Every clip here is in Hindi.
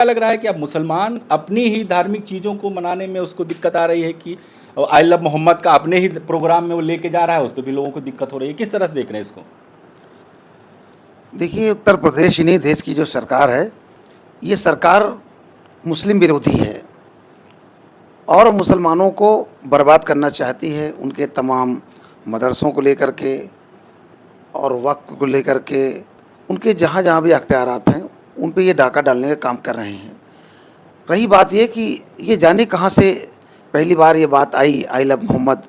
क्या लग रहा है कि अब मुसलमान अपनी ही धार्मिक चीज़ों को मनाने में उसको दिक्कत आ रही है कि आई लव मोहम्मद का अपने ही प्रोग्राम में वो लेके जा रहा है, उस पर भी लोगों को दिक्कत हो रही है? किस तरह से देख रहे हैं इसको? देखिए, उत्तर प्रदेश ही नहीं, देश की जो सरकार है, ये सरकार मुस्लिम विरोधी है और मुसलमानों को बर्बाद करना चाहती है। उनके तमाम मदरसों को लेकर के और वक़्फ़ को लेकर के, उनके जहाँ जहाँ भी अख्तियारात हैं, उन पे ये डाका डालने का काम कर रहे हैं। रही बात ये कि ये जाने कहाँ से पहली बार ये बात आई, आई लव मोहम्मद।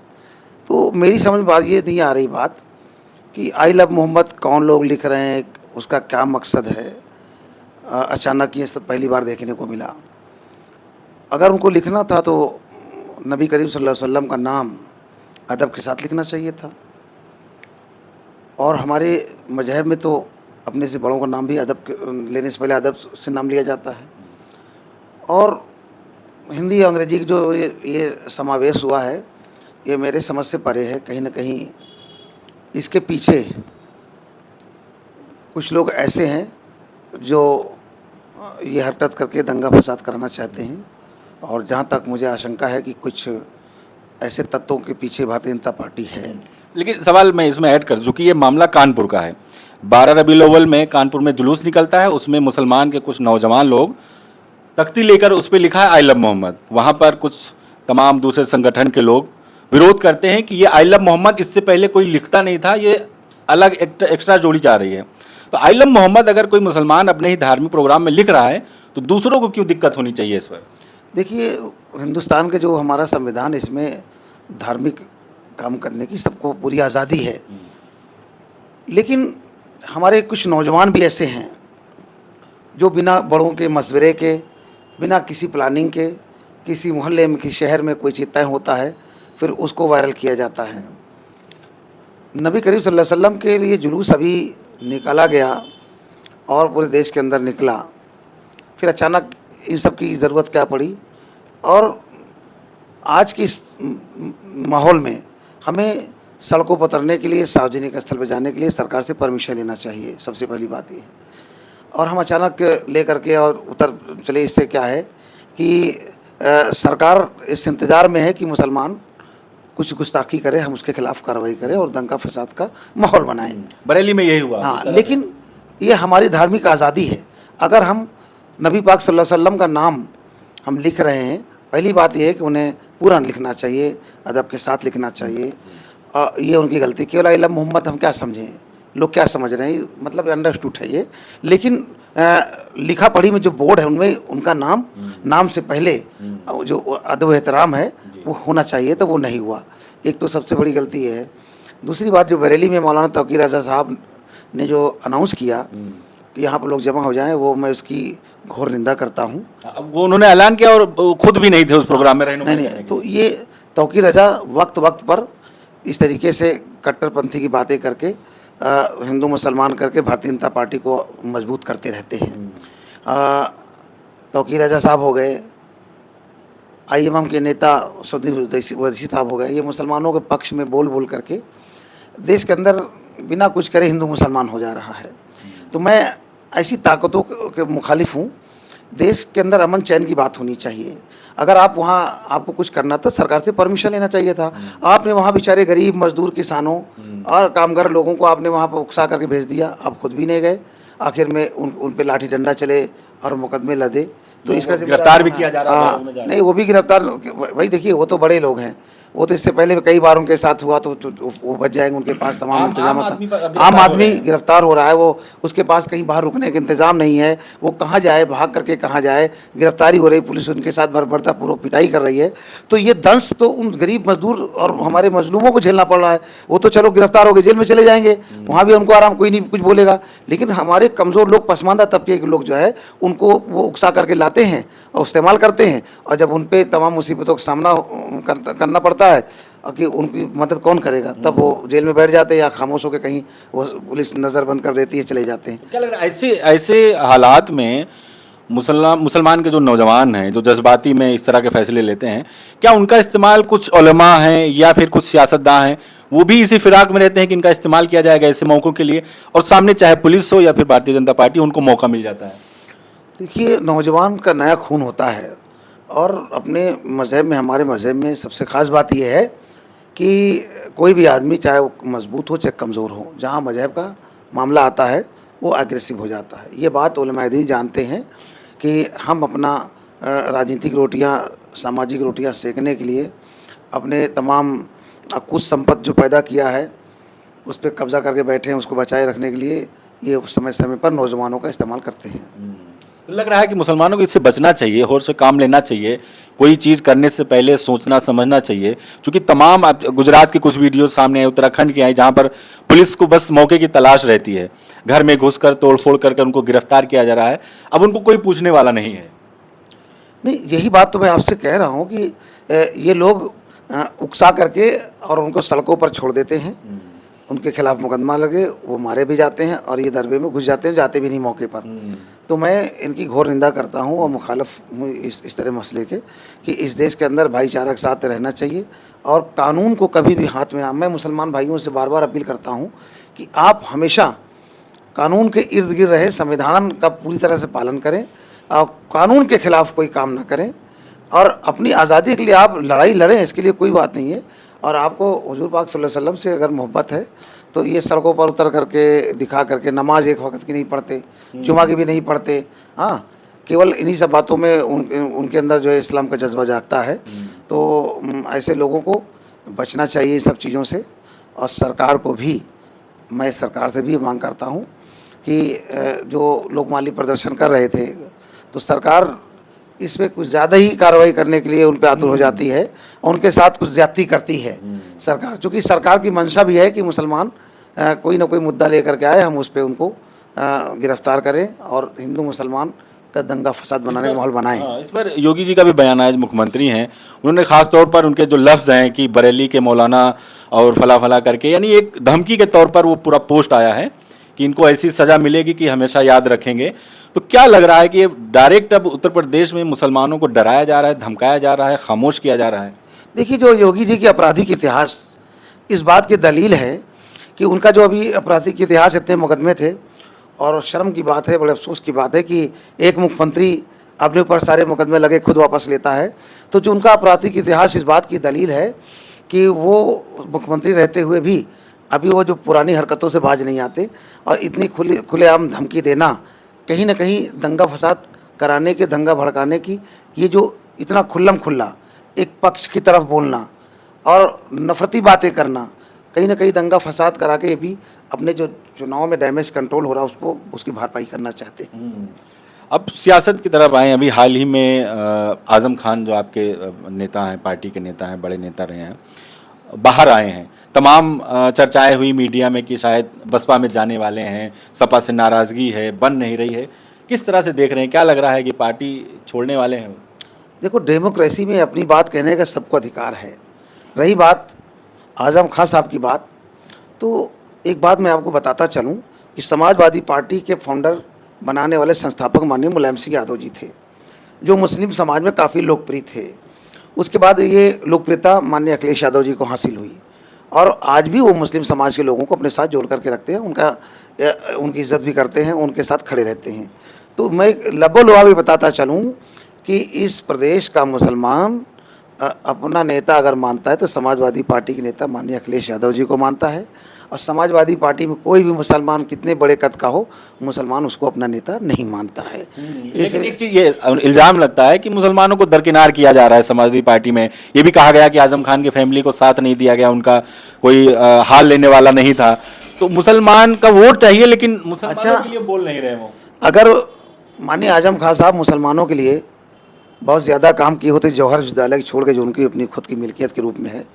तो मेरी समझ में बात ये नहीं आ रही बात कि आई लव मोहम्मद कौन लोग लिख रहे हैं, उसका क्या मकसद है। अचानक ये सब पहली बार देखने को मिला। अगर उनको लिखना था तो नबी करीम सल्लल्लाहु अलैहि वसल्लम का नाम अदब के साथ लिखना चाहिए था। और हमारे मज़हब में तो अपने से बड़ों का नाम भी लेने से पहले अदब से नाम लिया जाता है। और हिंदी और अंग्रेजी की जो ये समावेश हुआ है, ये मेरे समझ से परे है। कहीं न कहीं इसके पीछे कुछ लोग ऐसे हैं जो ये हरकत करके दंगा फसाद कराना चाहते हैं। और जहाँ तक मुझे आशंका है कि कुछ ऐसे तत्वों के पीछे भारतीय जनता पार्टी है। लेकिन सवाल मैं इसमें ऐड कर दूं कि ये मामला कानपुर का है। 12 रबीउल अव्वल में कानपुर में जुलूस निकलता है, उसमें मुसलमान के कुछ नौजवान लोग तख्ती लेकर उस पर लिखा है आई लव मोहम्मद। वहाँ पर कुछ तमाम दूसरे संगठन के लोग विरोध करते हैं कि ये आई लव मोहम्मद इससे पहले कोई लिखता नहीं था, ये अलग एक्स्ट्रा जोड़ी जा रही है। तो आई लव मोहम्मद अगर कोई मुसलमान अपने ही धार्मिक प्रोग्राम में लिख रहा है तो दूसरों को क्यों दिक्कत होनी चाहिए इस पर? देखिए, हिंदुस्तान के जो हमारा संविधान, इसमें धार्मिक काम करने की सबको पूरी आज़ादी है। लेकिन हमारे कुछ नौजवान भी ऐसे हैं जो बिना बड़ों के मशवरे के, बिना किसी प्लानिंग के, किसी मोहल्ले में, किसी शहर में कोई चीज़ तय होता है, फिर उसको वायरल किया जाता है। नबी करीम सल्लल्लाहु अलैहि वसल्लम के लिए जुलूस अभी निकाला गया और पूरे देश के अंदर निकला, फिर अचानक इन सब की ज़रूरत क्या पड़ी। और आज की इस माहौल में हमें सड़कों पर उतरने के लिए, सार्वजनिक स्थल पर जाने के लिए सरकार से परमिशन लेना चाहिए, सबसे पहली बात ये है। और हम अचानक ले करके और उतर चले, इससे क्या है कि सरकार इस इंतज़ार में है कि मुसलमान कुछ गुस्ताखी करे, हम उसके खिलाफ़ कार्रवाई करें और दंगा फसाद का माहौल बनाएं। बरेली में यही हुआ। हाँ, लेकिन ये हमारी धार्मिक आज़ादी है। अगर हम नबी पाक सल्लल्लाहु अलैहि वसल्लम का नाम हम लिख रहे हैं, पहली बात यह है कि उन्हें पूरा लिखना चाहिए, अदब के साथ लिखना चाहिए। ये उनकी गलती। केवल आई लव मोहम्मद हम क्या समझें, लोग क्या समझ रहे हैं, मतलब अंडरस्टूड है ये। लेकिन लिखा पढ़ी में जो बोर्ड है उनमें उनका नाम से पहले जो अदब एहतराम है वो होना चाहिए, तो वो नहीं हुआ। एक तो सबसे बड़ी गलती है। दूसरी बात, जो बरेली में मौलाना तौकीर रज़ा साहब ने जो अनाउंस किया कि यहाँ पर लोग जमा हो जाएं, वो मैं उसकी घोर निंदा करता हूँ। वो उन्होंने ऐलान किया और खुद भी नहीं थे उस प्रोग्राम में रहने। नहीं, तो ये तौकीर रज़ा वक्त वक्त पर इस तरीके से कट्टरपंथी की बातें करके हिंदू मुसलमान करके भारतीय जनता पार्टी को मजबूत करते रहते हैं। तौकीर रज़ा साहब हो गए, IMM के नेता सऊदी ओवैसी साहब हो गए। ये मुसलमानों के पक्ष में बोल करके देश के अंदर बिना कुछ करे हिंदू मुसलमान हो जा रहा है। तो मैं ऐसी ताकतों के मुखालिफ हूँ। देश के अंदर अमन चैन की बात होनी चाहिए। अगर आप वहाँ आपको कुछ करना था, सरकार से परमिशन लेना चाहिए था। आपने वहाँ बेचारे गरीब मजदूर किसानों और कामगार लोगों को आपने वहाँ पर उकसा करके भेज दिया। आप खुद भी नहीं गए, आखिर में उन पे लाठी डंडा चले और मुकदमे लदे। तो इसका गिरफ्तार भी किया जा रहा है। नहीं, वो भी गिरफ्तार। भाई देखिए, वो तो बड़े लोग हैं, वो तो इससे पहले कई बार उनके साथ हुआ, तो वो बच जाएंगे। उनके पास तमाम इंतजाम था। आम आदमी गिरफ्तार हो रहा है, वो उसके पास कहीं बाहर रुकने का इंतजाम नहीं है। वो कहाँ जाए, भाग करके कहाँ जाए, गिरफ्तारी हो रही, पुलिस उनके साथ बर्बरता पूर्वक पिटाई कर रही है। तो ये दंश तो उन गरीब मजदूर और हमारे मजलूमों को झेलना पड़ रहा है। वो तो चलो गिरफ्तार हो गए, जेल में चले जाएंगे, वहाँ भी उनको आराम, कोई नहीं कुछ बोलेगा। लेकिन हमारे कमज़ोर लोग, पसमानदा तबके के लोग जो है, उनको वो उकसा करके लाते हैं और इस्तेमाल करते हैं। और जब उन पर तमाम मुसीबतों का सामना करना पड़ता है कि उनकी मदद कौन करेगा, तब वो जेल में बैठ जाते हैं या खामोश होकर कहीं वो पुलिस नज़र बंद कर देती है, चले जाते हैं। क्या लग रहा है ऐसे हालात में मुसलमान के जो नौजवान हैं, जो जज्बाती में इस तरह के फैसले लेते हैं, क्या उनका इस्तेमाल कुछ उलमा हैं या फिर कुछ सियासतदान हैं, वो भी इसी फिराक में रहते हैं कि इनका इस्तेमाल किया जाएगा ऐसे मौक़ों के लिए, और सामने चाहे पुलिस हो या फिर भारतीय जनता पार्टी, उनको मौका मिल जाता है? देखिए, नौजवान का नया खून होता है और अपने मज़हब में, हमारे मज़हब में सबसे ख़ास बात ये है कि कोई भी आदमी, चाहे वो मज़बूत हो चाहे कमज़ोर हो, जहाँ मज़हब का मामला आता है वो एग्रेसिव हो जाता है। ये बात उलमाए दीन जानते हैं कि हम अपना राजनीतिक रोटियाँ, सामाजिक रोटियाँ सेकने के लिए अपने तमाम कुछ संपत्ति जो पैदा किया है उस पे कब्ज़ा करके बैठे हैं, उसको बचाए रखने के लिए ये समय समय पर नौजवानों का इस्तेमाल करते हैं। तो लग रहा है कि मुसलमानों को इससे बचना चाहिए, होश से काम लेना चाहिए, कोई चीज़ करने से पहले सोचना समझना चाहिए। क्योंकि तमाम गुजरात की कुछ वीडियो सामने आई, उत्तराखंड की आई, जहाँ पर पुलिस को बस मौके की तलाश रहती है, घर में घुसकर तोड़फोड़ करके उनको गिरफ्तार किया जा रहा है। अब उनको कोई पूछने वाला नहीं है। नहीं, यही बात तो मैं आपसे कह रहा हूँ कि ये लोग उकसा करके और उनको सड़कों पर छोड़ देते हैं, उनके खिलाफ मुकदमा लगे, वो मारे भी जाते हैं और ये दरबे में घुस जाते हैं, जाते भी नहीं मौके पर। तो मैं इनकी घोर निंदा करता हूँ और मुखालफ हूँ इस तरह मसले के कि इस देश के अंदर भाईचारा के साथ रहना चाहिए और कानून को कभी भी हाथ में मैं मुसलमान भाइयों से बार बार अपील करता हूँ कि आप हमेशा कानून के इर्द गिर्द रहें, संविधान का पूरी तरह से पालन करें और कानून के खिलाफ कोई काम ना करें और अपनी आज़ादी के लिए आप लड़ाई लड़ें, इसके लिए कोई बात नहीं है। और आपको हुजूर पाक सल्लल्लाहु अलैहि वसल्लम से अगर मोहब्बत है तो ये सड़कों पर उतर करके दिखा करके नमाज एक वक्त की नहीं पढ़ते, जुमा की भी नहीं पढ़ते, हाँ, केवल इन्हीं सब बातों में उनके अंदर जो है इस्लाम का जज्बा जागता है। तो ऐसे लोगों को बचना चाहिए इस सब चीज़ों से और सरकार को भी, मैं सरकार से भी मांग करता हूँ कि जो लोग माली प्रदर्शन कर रहे थे तो सरकार इस पे कुछ ज़्यादा ही कार्रवाई करने के लिए उन पे आतुर हो जाती है और उनके साथ कुछ ज़्यादती करती है सरकार, क्योंकि सरकार की मंशा भी है कि मुसलमान कोई ना कोई मुद्दा लेकर के आए, हम उस पे उनको गिरफ्तार करें और हिंदू मुसलमान का दंगा फसाद बनाने का माहौल बनाएं। हाँ, इस पर योगी जी का भी बयान आया, मुख्यमंत्री हैं, उन्होंने खास तौर पर उनके जो लफ्ज़ हैं कि बरेली के मौलाना और फला फला करके, यानी एक धमकी के तौर पर वो पूरा पोस्ट आया है कि इनको ऐसी सज़ा मिलेगी कि हमेशा याद रखेंगे। तो क्या लग रहा है कि ये डायरेक्ट अब उत्तर प्रदेश में मुसलमानों को डराया जा रहा है, धमकाया जा रहा है, खामोश किया जा रहा है? देखिए, जो योगी जी के आपराधिक इतिहास इस बात की दलील है कि उनका जो अभी आपराधिक इतिहास, इतने मुकदमे थे और शर्म की बात है, बड़े अफसोस की बात है कि एक मुख्यमंत्री अपने ऊपर सारे मुकदमे लगे खुद वापस लेता है। तो जो उनका आपराधिक इतिहास इस बात की दलील है कि वो मुख्यमंत्री रहते हुए भी अभी वो जो पुरानी हरकतों से बाज नहीं आते और इतनी खुलेआम धमकी देना, कहीं ना कहीं दंगा फसाद कराने के, दंगा भड़काने की, ये जो इतना खुल्लम खुल्ला एक पक्ष की तरफ बोलना और नफरती बातें करना, कहीं ना कहीं दंगा फसाद करा के भी अपने जो चुनाव में डैमेज कंट्रोल हो रहा है उसको, उसकी भरपाई करना चाहते हैं। अब सियासत की तरफ आए। अभी हाल ही में आज़म खान जो आपके नेता हैं, पार्टी के नेता हैं, बड़े नेता रहे हैं, बाहर आए हैं। तमाम चर्चाएं हुई मीडिया में कि शायद बसपा में जाने वाले हैं, सपा से नाराज़गी है, बन नहीं रही है। किस तरह से देख रहे हैं, क्या लग रहा है कि पार्टी छोड़ने वाले हैं? देखो, डेमोक्रेसी में अपनी बात कहने का सबको अधिकार है। रही बात आज़म खान साहब की बात, तो एक बात मैं आपको बताता चलूं कि समाजवादी पार्टी के फाउंडर बनाने वाले संस्थापक माननीय मुलायम सिंह यादव जी थे, जो मुस्लिम समाज में काफ़ी लोकप्रिय थे। उसके बाद ये लोकप्रियता माननीय अखिलेश यादव जी को हासिल हुई और आज भी वो मुस्लिम समाज के लोगों को अपने साथ जोड़ करके रखते हैं, उनकी इज्जत भी करते हैं, उनके साथ खड़े रहते हैं। तो मैं लबो-लुआब भी बताता चलूँ कि इस प्रदेश का मुसलमान अपना नेता अगर मानता है तो समाजवादी पार्टी के नेता माननीय अखिलेश यादव जी को मानता है और समाजवादी पार्टी में कोई भी मुसलमान कितने बड़े कद का हो, मुसलमान उसको अपना नेता नहीं मानता है। लेकिन एक चीज़ ये इल्ज़ाम लगता है कि मुसलमानों को दरकिनार किया जा रहा है समाजवादी पार्टी में। ये भी कहा गया कि आज़म खान की फैमिली को साथ नहीं दिया गया, उनका कोई हाल लेने वाला नहीं था। तो मुसलमान का वोट चाहिए लेकिन मुसलमानों के लिए बोल नहीं रहे वो। अगर माननीय आज़म खान साहब मुसलमानों के लिए बहुत ज़्यादा काम किए होते, जौहर विश्वविद्यालय छोड़ के जो उनकी अपनी खुद की मिल्कियत के रूप में है,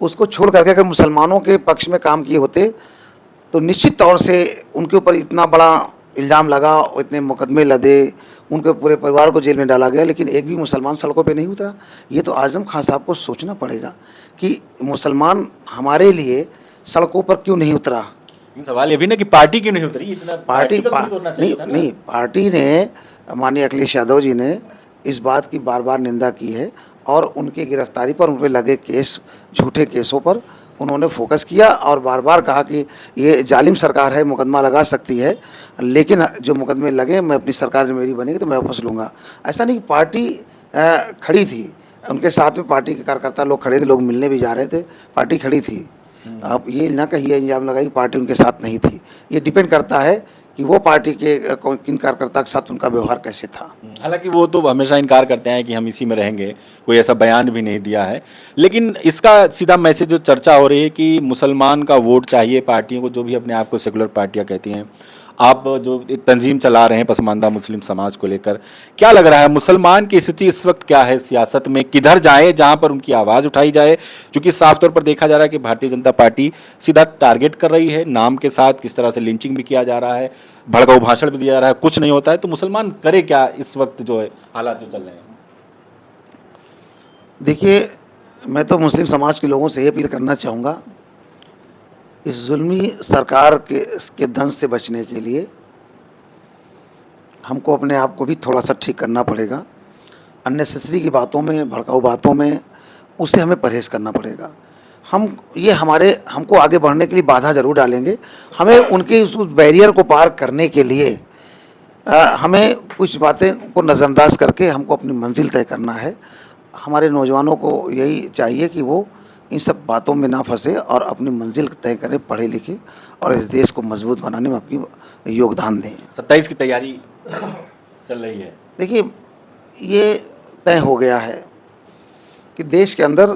उसको छोड़ करके अगर मुसलमानों के पक्ष में काम किए होते तो निश्चित तौर से उनके ऊपर इतना बड़ा इल्ज़ाम लगा, इतने मुकदमे लदे, उनके पूरे परिवार को जेल में डाला गया, लेकिन एक भी मुसलमान सड़कों पे नहीं उतरा। ये तो आज़म खान साहब को सोचना पड़ेगा कि मुसलमान हमारे लिए सड़कों पर क्यों नहीं उतरा। सवाल ये भी ना कि पार्टी क्यों नहीं उतरी, इतना नहीं, पार्टी ने, माननीय अखिलेश यादव जी ने इस बात की बार बार निंदा की है और उनकी गिरफ्तारी पर, उन पर लगे केस, झूठे केसों पर उन्होंने फोकस किया और बार बार कहा कि ये जालिम सरकार है, मुकदमा लगा सकती है, लेकिन जो मुकदमे लगे मैं अपनी सरकार जब मेरी बनेगी तो मैं वापस लूँगा। ऐसा नहीं कि पार्टी खड़ी थी, उनके साथ में पार्टी के कार्यकर्ता लोग खड़े थे, लोग मिलने भी जा रहे थे, पार्टी खड़ी थी। आप ये ना कहिए, इल्ज़ाम लगाइए कि पार्टी उनके साथ नहीं थी। ये डिपेंड करता है कि वो पार्टी के किन कार्यकर्ता के साथ उनका व्यवहार कैसे था। हालांकि वो तो हमेशा इनकार करते हैं कि हम इसी में रहेंगे, कोई ऐसा बयान भी नहीं दिया है। लेकिन इसका सीधा मैसेज जो चर्चा हो रही है कि मुसलमान का वोट चाहिए पार्टियों को, जो भी अपने आप को सेकुलर पार्टियां कहती हैं। आप जो एक तंजीम चला रहे हैं पसमानदा मुस्लिम समाज को लेकर, क्या लग रहा है मुसलमान की स्थिति इस वक्त क्या है सियासत में? किधर जाए जहां पर उनकी आवाज़ उठाई जाए? क्योंकि साफ तौर पर देखा जा रहा है कि भारतीय जनता पार्टी सीधा टारगेट कर रही है नाम के साथ, किस तरह से लिंचिंग भी किया जा रहा है, भड़काऊ भाषण भी दिया जा रहा है, कुछ नहीं होता है। तो मुसलमान करे क्या इस वक्त जो है हालात जो चल रहे हैं? देखिए, मैं तो मुस्लिम समाज के लोगों से ये अपील करना चाहूँगा, इस जुल्मी सरकार के दंश से बचने के लिए हमको अपने आप को भी थोड़ा सा ठीक करना पड़ेगा। अननेसेसरी की बातों में, भड़काऊ बातों में, उससे हमें परहेज़ करना पड़ेगा। हमको आगे बढ़ने के लिए बाधा ज़रूर डालेंगे। हमें उनके उस बैरियर को पार करने के लिए हमें कुछ बातें को नज़रअंदाज करके हमको अपनी मंजिल तय करना है। हमारे नौजवानों को यही चाहिए कि वो इन सब बातों में ना फंसे और अपनी मंजिल तय करें, पढ़े लिखें और इस देश को मजबूत बनाने में अपनी योगदान दें। 27 की तैयारी चल रही है। देखिए, ये तय हो गया है कि देश के अंदर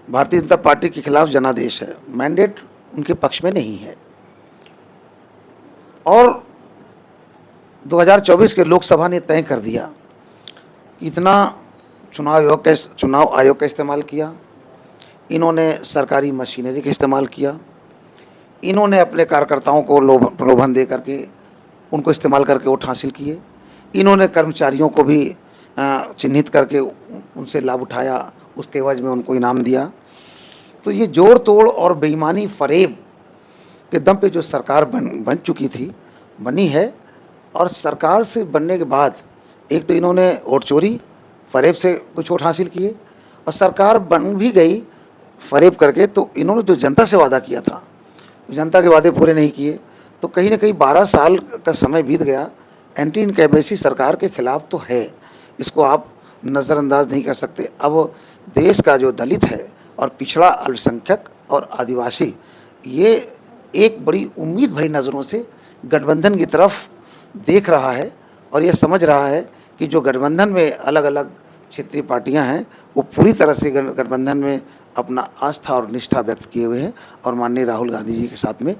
भारतीय जनता पार्टी के खिलाफ जनादेश है, मैंडेट उनके पक्ष में नहीं है। और 2024 के लोकसभा ने तय कर दिया कि इतना चुनाव आयोग का इस्तेमाल किया, इन्होंने सरकारी मशीनरी का इस्तेमाल किया, इन्होंने अपने कार्यकर्ताओं को प्रलोभन दे करके उनको इस्तेमाल करके वोट हासिल किए, इन्होंने कर्मचारियों को भी चिन्हित करके उनसे लाभ उठाया, उसके एवज में उनको इनाम दिया। तो ये जोड़ तोड़ और बेईमानी फरेब के दम पे जो सरकार बन चुकी थी, बनी है। और सरकार से बनने के बाद एक तो इन्होंने वोट चोरी, फरेब से कुछ वोट हासिल किए, और सरकार बन भी गई फरेब करके, तो इन्होंने जो जनता से वादा किया था, जनता के वादे पूरे नहीं किए। तो कहीं ना कहीं 12 साल का समय बीत गया। एंटी इनकम्बेंसी सरकार के खिलाफ तो है, इसको आप नज़रअंदाज नहीं कर सकते। अब देश का जो दलित है और पिछड़ा, अल्पसंख्यक और आदिवासी, ये एक बड़ी उम्मीद भरी नज़रों से गठबंधन की तरफ देख रहा है और ये समझ रहा है कि जो गठबंधन में अलग अलग क्षेत्रीय पार्टियां हैं, वो पूरी तरह से गठबंधन में अपना आस्था और निष्ठा व्यक्त किए हुए हैं और माननीय राहुल गांधी जी के साथ में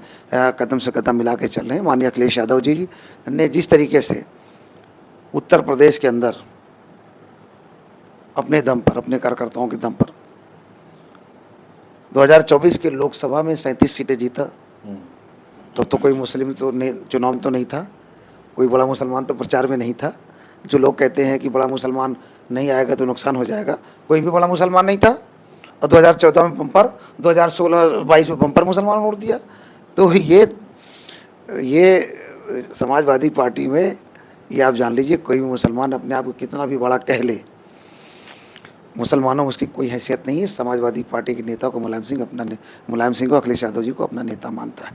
कदम से कदम मिला के चल रहे हैं। माननीय अखिलेश यादव जी ने जिस तरीके से उत्तर प्रदेश के अंदर अपने दम पर, अपने कार्यकर्ताओं के दम पर 2024 के लोकसभा में 37 सीटें जीता, तो कोई मुस्लिम तो नहीं, चुनाव तो नहीं था, कोई बड़ा मुसलमान तो प्रचार में नहीं था। जो लोग कहते हैं कि बड़ा मुसलमान नहीं आएगा तो नुकसान हो जाएगा, कोई भी बड़ा मुसलमान नहीं था। और 2014 में बम्पर, 2016-22 में बम्पर मुसलमान वोट दिया। तो ये समाजवादी पार्टी में, ये आप जान लीजिए, कोई भी मुसलमान अपने आप को कितना भी बड़ा कह ले, मुसलमानों में उसकी कोई हैसियत नहीं है। समाजवादी पार्टी के नेता को मुलायम सिंह को, अखिलेश यादव जी को अपना नेता मानता है।